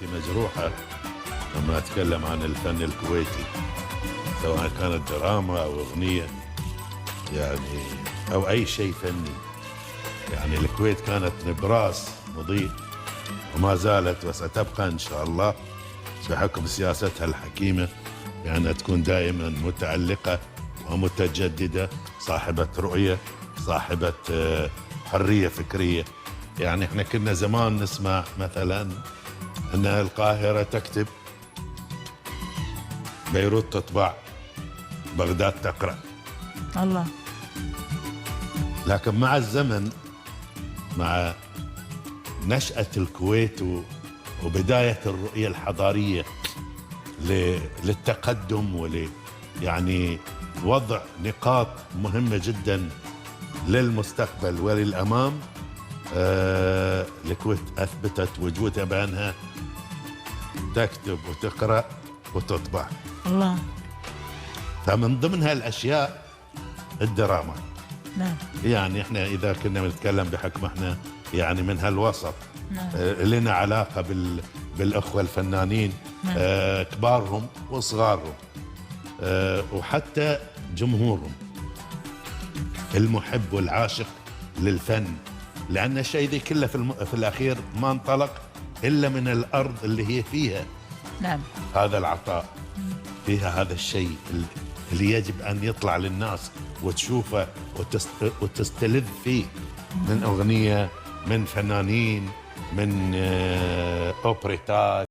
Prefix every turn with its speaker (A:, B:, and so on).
A: مجروحة لما أتكلم عن الفن الكويتي، سواء كانت دراما أو أغنية يعني أو أي شيء فني. يعني الكويت كانت نبراس مضيء وما زالت وستبقى إن شاء الله بحكم سياستها الحكيمة، يعني تكون دائما متعلقة ومتجددة، صاحبة رؤية، صاحبة حرية فكرية. يعني احنا كنا زمان نسمع مثلا أن القاهرة تكتب، بيروت تطبع، بغداد تقرأ.
B: الله.
A: لكن مع الزمن، مع نشأة الكويت وبداية الرؤية الحضارية للتقدم يعني وضع نقاط مهمة جدا للمستقبل وللأمام، الكويت أثبتت وجودها بأنها تكتب وتقرأ وتطبع.
B: الله.
A: فمن ضمن هالأشياء الدراما.
B: نعم.
A: يعني احنا إذا كنا بنتكلم بحكم احنا يعني من هالوسط،
B: نعم.
A: لنا علاقة بالأخوة الفنانين،
B: نعم.
A: كبارهم وصغارهم، وحتى جمهورهم المحب والعاشق للفن، لأن الشيء ذي كله في الأخير ما انطلق إلا من الأرض اللي هي فيها.
B: نعم.
A: هذا العطاء، فيها هذا الشيء اللي يجب أن يطلع للناس وتشوفه وتستلذ فيه، من أغنية، من فنانين، من أوبريتات.